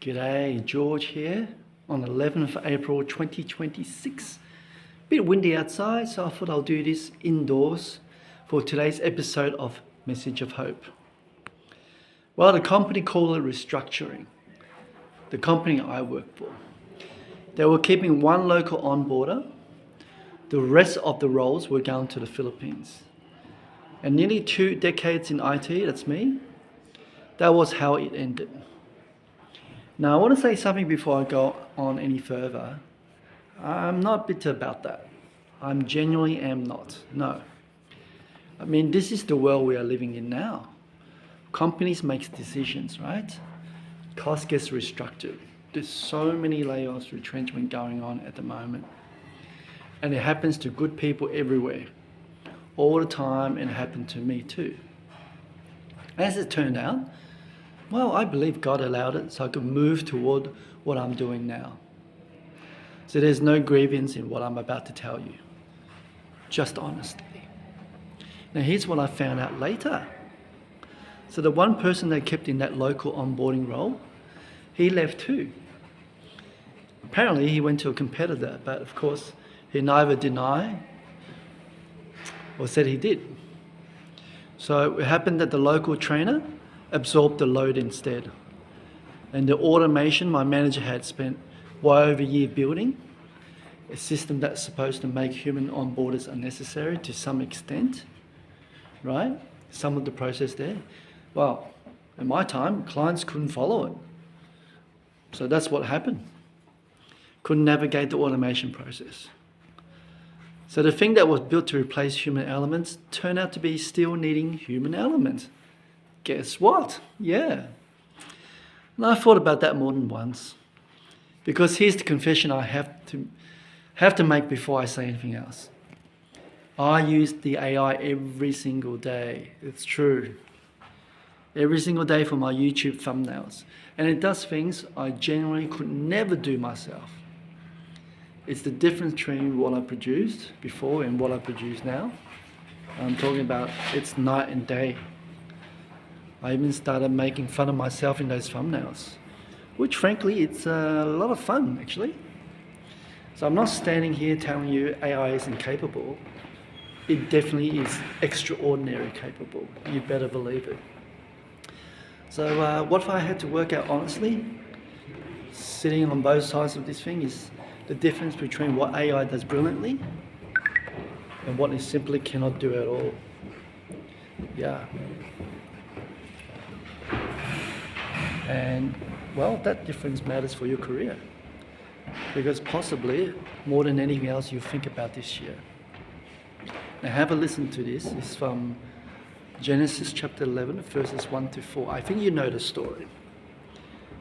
G'day, George here on 11th of April 2026. Bit windy outside, so I thought I'll do this indoors for today's episode of Message of Hope. Well, the company called it restructuring. The company I work for. They were keeping one local onboarder. The rest of the roles were going to the Philippines. And nearly 2 decades in IT, that's me, that was how it ended. Now, I want to say something before I go on any further. I'm not bitter about that. I genuinely am not. No. I mean, this is the world we are living in now. Companies make decisions, right? Cost gets restructured. There's so many layoffs, retrenchment going on at the moment. And it happens to good people everywhere. All the time, and it happened to me too. As it turned out, well, I believe God allowed it so I could move toward what I'm doing now. So there's no grievance in what I'm about to tell you. Just honesty. Now here's what I found out later. So the one person they kept in that local onboarding role, he left too. Apparently he went to a competitor, but of course he neither denied or said he did. So it happened that the local trainer absorbed the load instead. And the automation my manager had spent well over a year building, a system that's supposed to make human onboarders unnecessary to some extent, right? Some of the process there. Well, at my time, clients couldn't follow it. So that's what happened. Couldn't navigate the automation process. So the thing that was built to replace human elements turned out to be still needing human elements. Guess what? Yeah. And I thought about that more than once. Because here's the confession I have to make before I say anything else. I use the AI every single day. It's true. Every single day for my YouTube thumbnails. And it does things I genuinely could never do myself. It's the difference between what I produced before and what I produce now. I'm talking about it's night and day. I even started making fun of myself in those thumbnails, which frankly, it's a lot of fun actually. So I'm not standing here telling you AI isn't capable. It definitely is extraordinary capable. You better believe it. So what if I had to work out honestly? Sitting on both sides of this thing is the difference between what AI does brilliantly and what it simply cannot do at all. Yeah. And, well, that difference matters for your career. Because possibly, more than anything else, you think about this year. Now have a listen to this. It's from Genesis chapter 11, verses 1 to 4. I think you know the story.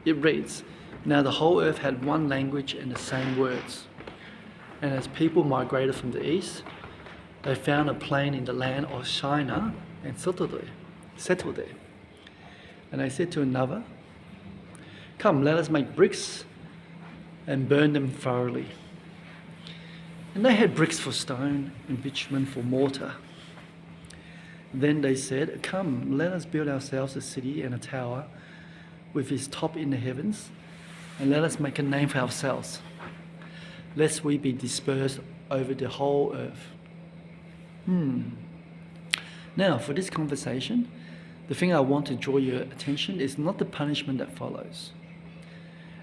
It reads, "Now the whole earth had one language and the same words. And as people migrated from the east, they found a plain in the land of Shinar and settled there. And they said to another, 'Come, let us make bricks and burn them thoroughly.' And they had bricks for stone and bitumen for mortar. Then they said, 'Come, let us build ourselves a city and a tower with its top in the heavens, and let us make a name for ourselves, lest we be dispersed over the whole earth.'" Now, for this conversation, the thing I want to draw your attention is not the punishment that follows.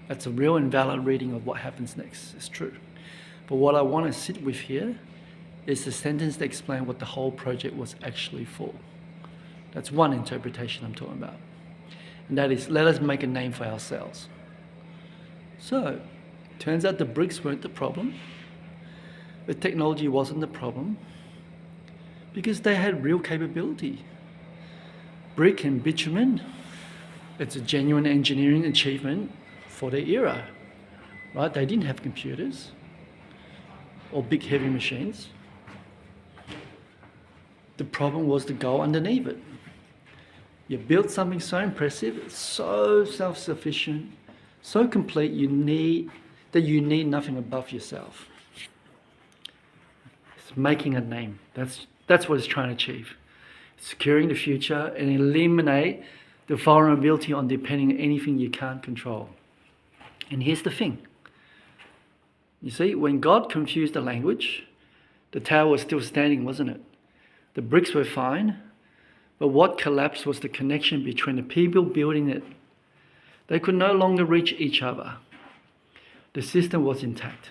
That's a real and valid reading of what happens next. It's true. But what I want to sit with here is the sentence that explains what the whole project was actually for. That's one interpretation I'm talking about. And that is, let us make a name for ourselves. So, turns out the bricks weren't the problem. The technology wasn't the problem. Because they had real capability. Brick and bitumen, it's a genuine engineering achievement for their era, right? They didn't have computers or big heavy machines. The problem was the goal underneath it. You built something so impressive, so self-sufficient, so complete, you need nothing above yourself. It's making a name. That's what it's trying to achieve. Securing the future and eliminate the vulnerability on depending on anything you can't control. And here's the thing. You see, when God confused the language, the tower was still standing, wasn't it? The bricks were fine, but what collapsed was the connection between the people building it. They could no longer reach each other. The system was intact,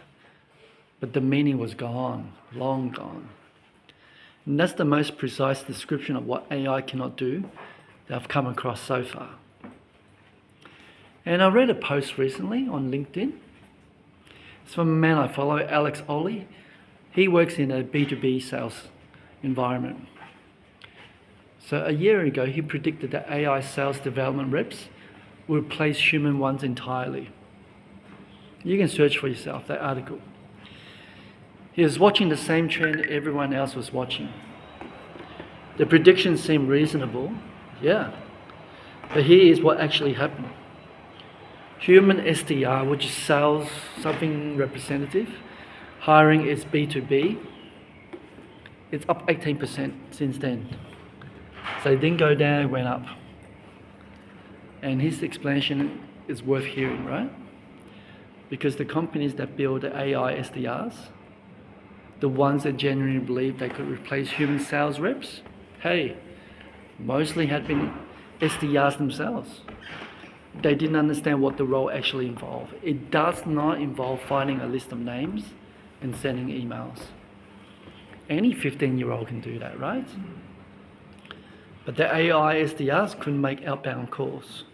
but the meaning was gone, long gone. And that's the most precise description of what AI cannot do that I've come across so far. And I read a post recently on LinkedIn. It's from a man I follow, Alex Ollie. He works in a B2B sales environment. So a year ago, he predicted that AI sales development reps will replace human ones entirely. You can search for yourself, that article. He was watching the same trend everyone else was watching. The predictions seemed reasonable, yeah. But here is what actually happened. Human SDR, which is sales something representative, hiring is B2B. It's up 18% since then. So it didn't go down, it went up. And his explanation is worth hearing, right? Because the companies that build the AI SDRs, the ones that genuinely believe they could replace human sales reps, hey, mostly had been SDRs themselves. They didn't understand what the role actually involved. It does not involve finding a list of names and sending emails. Any 15-year-old can do that, right? But the AI SDRs couldn't make outbound calls.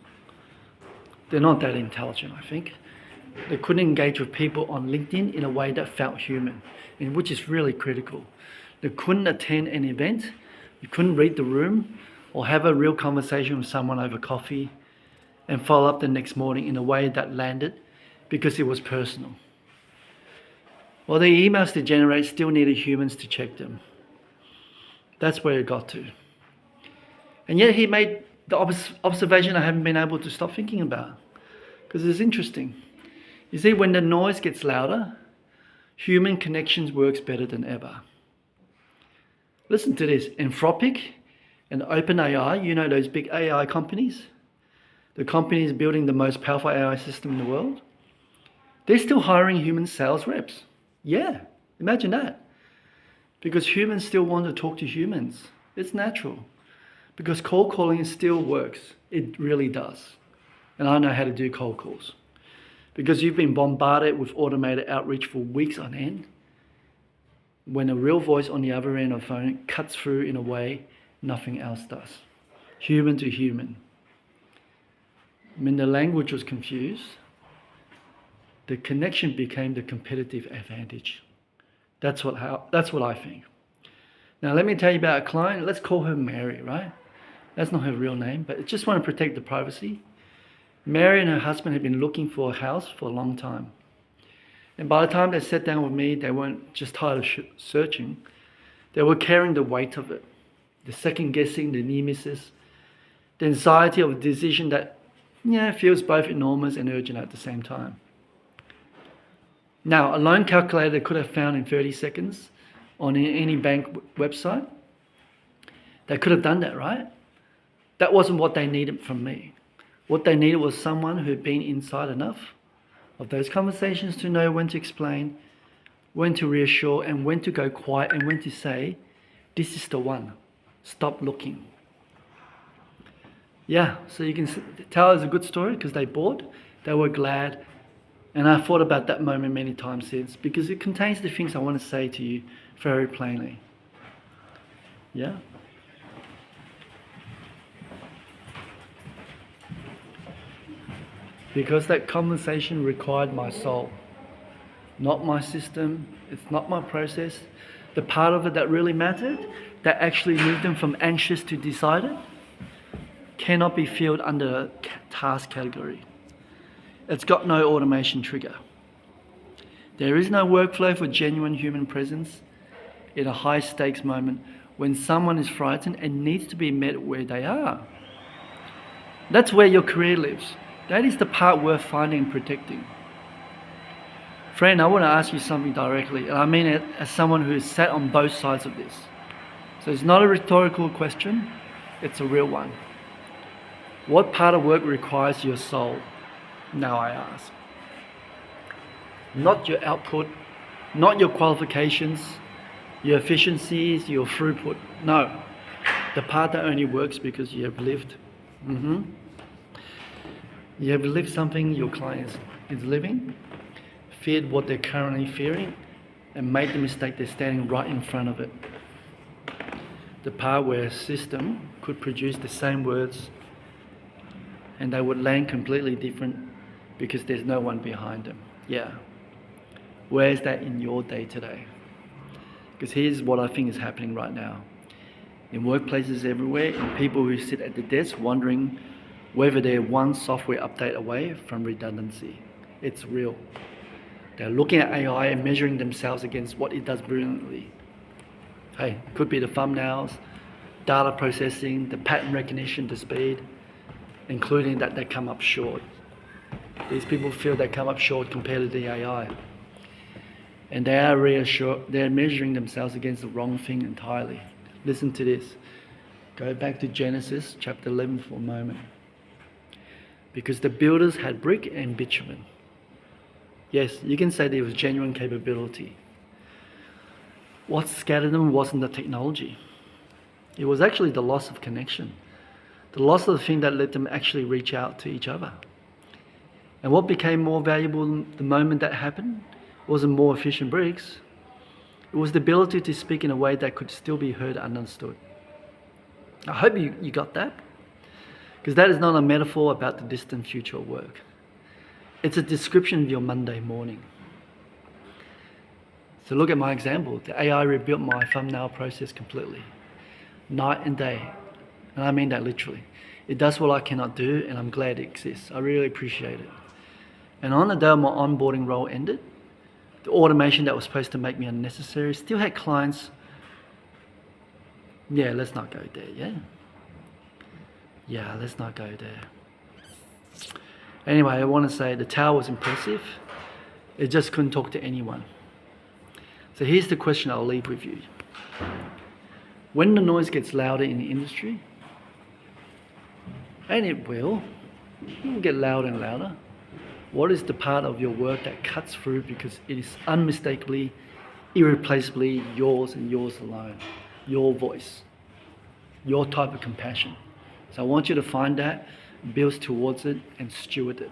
They're not that intelligent, I think. They couldn't engage with people on LinkedIn in a way that felt human, and which is really critical. They couldn't attend an event, you couldn't read the room, or have a real conversation with someone over coffee and follow up the next morning in a way that landed because it was personal. Well, the emails they generate still needed humans to check them. That's where it got to. And yet he made the observation I haven't been able to stop thinking about, because it's interesting. You see, when the noise gets louder, human connections works better than ever. Listen to this. Anthropic and OpenAI, you know those big AI companies? The companies building the most powerful AI system in the world? They're still hiring human sales reps. Yeah, imagine that. Because humans still want to talk to humans. It's natural. Because cold calling still works. It really does. And I know how to do cold calls. Because you've been bombarded with automated outreach for weeks on end. When a real voice on the other end of the phone cuts through in a way nothing else does. Human to human. When the language was confused, the connection became the competitive advantage. That's what I think. Now let me tell you about a client. Let's call her Mary, right? That's not her real name, but I just want to protect the privacy. Mary and her husband had been looking for a house for a long time. And by the time they sat down with me, they weren't just tired of searching. They were carrying the weight of it. The second guessing, the near misses, the anxiety of a decision that feels both enormous and urgent at the same time. Now, a loan calculator they could have found in 30 seconds on any bank website, they could have done that, right? That wasn't what they needed from me. What they needed was someone who'd been inside enough of those conversations to know when to explain, when to reassure, and when to go quiet, and when to say, this is the one. Stop looking. Yeah, so you can tell it's a good story because they bought, they were glad, and I thought about that moment many times since because it contains the things I want to say to you very plainly. Yeah? Because that conversation required my soul, not my system, it's not my process. The part of it that really mattered, that actually moved them from anxious to decided, cannot be filled under a task category. It's got no automation trigger. There is no workflow for genuine human presence in a high stakes moment when someone is frightened and needs to be met where they are. That's where your career lives. That is the part worth finding and protecting. Friend, I want to ask you something directly, and I mean it as someone who has sat on both sides of this. So it's not a rhetorical question, it's a real one. What part of work requires your soul? Now I ask. not your output, not your qualifications, your efficiencies, your throughput. No, the part that only works because you have lived. You have lived something your client is living, feared what they're currently fearing, and made the mistake they're standing right in front of it. The part where a system could produce the same words and they would land completely different because there's no one behind them. Yeah. Where's that in your day today? Because here's what I think is happening right now. In workplaces everywhere, and people who sit at the desk wondering whether they're one software update away from redundancy. It's real. They're looking at AI and measuring themselves against what it does brilliantly. Hey, it could be the thumbnails, data processing, the pattern recognition, the speed, including that they come up short. These people feel they come up short compared to the AI. And they're measuring themselves against the wrong thing entirely. Listen to this. Go back to Genesis chapter 11 for a moment. Because the builders had brick and bitumen. Yes, you can say there was genuine capability. What scattered them wasn't the technology. It was actually the loss of connection. The loss of the thing that let them actually reach out to each other. And what became more valuable the moment that happened wasn't more efficient bricks. It was the ability to speak in a way that could still be heard and understood. I hope you got that. Because that is not a metaphor about the distant future of work. It's a description of your Monday morning. So look at my example. The AI rebuilt my thumbnail process completely. Night and day. And I mean that literally. It does what I cannot do, and I'm glad it exists. I really appreciate it. And on the day my onboarding role ended, the automation that was supposed to make me unnecessary still had clients. Yeah, let's not go there, yeah? Yeah, let's not go there. Anyway, I want to say the tower was impressive. It just couldn't talk to anyone. So here's the question I'll leave with you. When the noise gets louder in the industry, and it will get louder and louder, what is the part of your work that cuts through because it is unmistakably, irreplaceably yours and yours alone? Your voice, your type of compassion. So I want you to find that, build towards it, and steward it.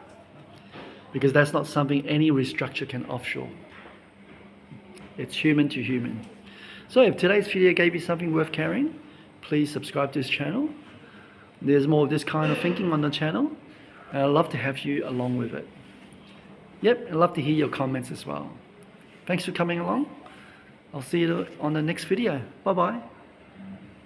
Because that's not something any restructure can offshore. It's human to human. So if today's video gave you something worth carrying, please subscribe to this channel. There's more of this kind of thinking on the channel, and I'd love to have you along with it. Yep, I'd love to hear your comments as well. Thanks for coming along. I'll see you on the next video. Bye-bye.